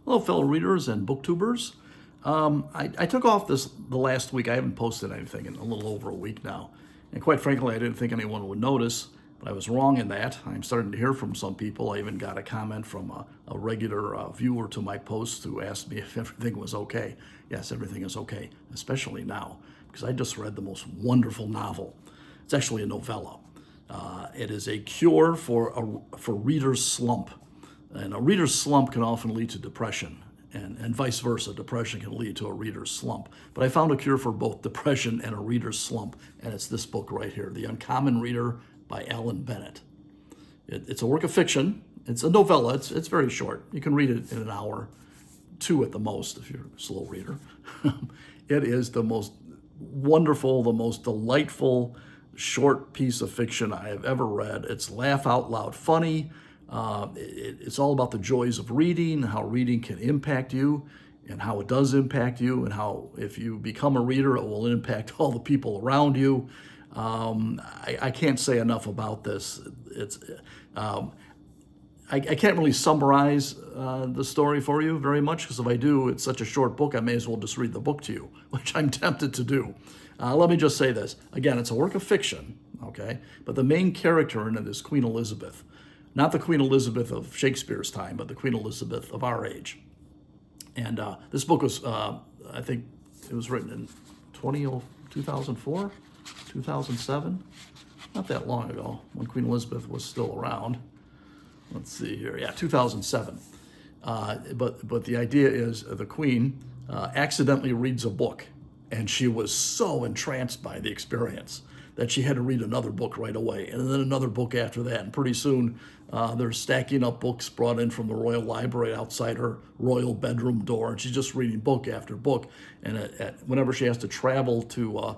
Hello, fellow readers and booktubers. I took off the last week. I haven't posted anything in a little over a week now. And quite frankly, I didn't think anyone would notice, but I was wrong in that. I'm starting to hear from some people. I even got a comment from a regular viewer to my post who asked me if everything was okay. Yes, everything is okay, especially now, because I just read the most wonderful novel. It's actually a novella. It is a cure for reader's slump. And a reader's slump can often lead to depression, and vice versa. Depression can lead to a reader's slump. But I found a cure for both depression and a reader's slump, and it's this book right here, The Uncommon Reader by Alan Bennett. It's a work of fiction. It's a novella. It's very short. You can read it in an hour, 2 at the most if you're a slow reader. It is the most wonderful, the most delightful short piece of fiction I have ever read. It's laugh out loud funny. It's all about the joys of reading, how reading can impact you, and how it does impact you, and how if you become a reader, it will impact all the people around you. I can't say enough about this. I can't really summarize the story for you very much, because if I do, it's such a short book, I may as well just read the book to you, which I'm tempted to do. Let me just say this. Again, it's a work of fiction, okay? But the main character in it is Queen Elizabeth. Not the Queen Elizabeth of Shakespeare's time, but the Queen Elizabeth of our age. And this book was, I think it was written in 2004, 2007, not that long ago, when Queen Elizabeth was still around. Let's see here, yeah, 2007. But the idea is the Queen accidentally reads a book, and she was so entranced by the experience that she had to read another book right away, and then another book after that. And pretty soon, they're stacking up books brought in from the Royal Library outside her royal bedroom door, and she's just reading book after book. And whenever she has to travel to,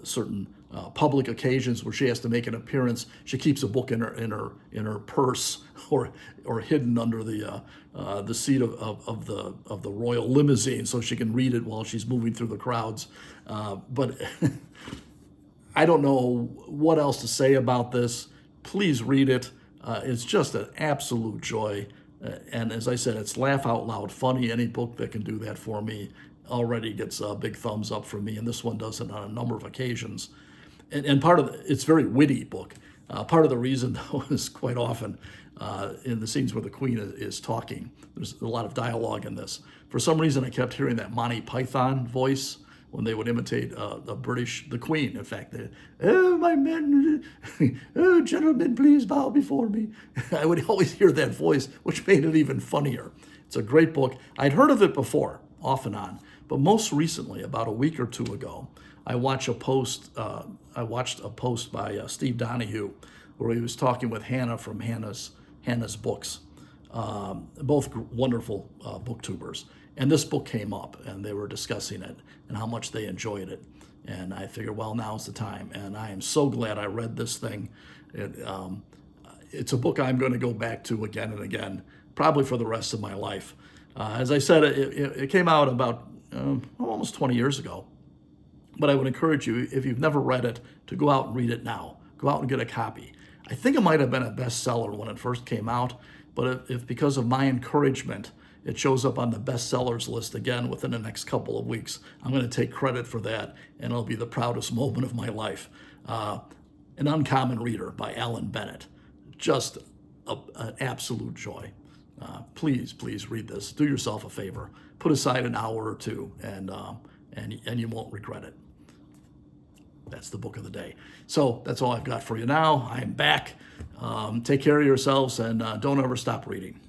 certain public occasions where she has to make an appearance, she keeps a book in her purse or hidden under the seat of the royal limousine, so she can read it while she's moving through the crowds. But I don't know what else to say about this. Please read it. It's just an absolute joy. And as I said, it's laugh out loud funny. Any book that can do that for me already gets a big thumbs up from me. And this one does it on a number of occasions. And part of it's a very witty book. Part of the reason, though, is quite often in the scenes where the Queen is talking, there's a lot of dialogue in this. For some reason, I kept hearing that Monty Python voice when they would imitate the Queen. In fact, oh, my men, oh, gentlemen, please bow before me. I would always hear that voice, which made it even funnier. It's a great book. I'd heard of it before, off and on, but most recently, about a week or two ago, I watched a post by Steve Donoghue, where he was talking with Hannah from Hannah's Books, both wonderful booktubers. And this book came up, and they were discussing it and how much they enjoyed it. And I figured, well, now's the time. And I am so glad I read this thing. It's a book I'm going to go back to again and again, probably for the rest of my life. As I said, it came out about almost 20 years ago. But I would encourage you, if you've never read it, to go out and read it now. Go out and get a copy. I think it might have been a bestseller when it first came out, but if because of my encouragement, it shows up on the bestsellers list again within the next couple of weeks, I'm going to take credit for that, and it'll be the proudest moment of my life. An Uncommon Reader by Alan Bennett. Just an absolute joy. Please read this. Do yourself a favor. Put aside an hour or two, and you won't regret it. That's the book of the day. So that's all I've got for you now. I am back. Take care of yourselves, and don't ever stop reading.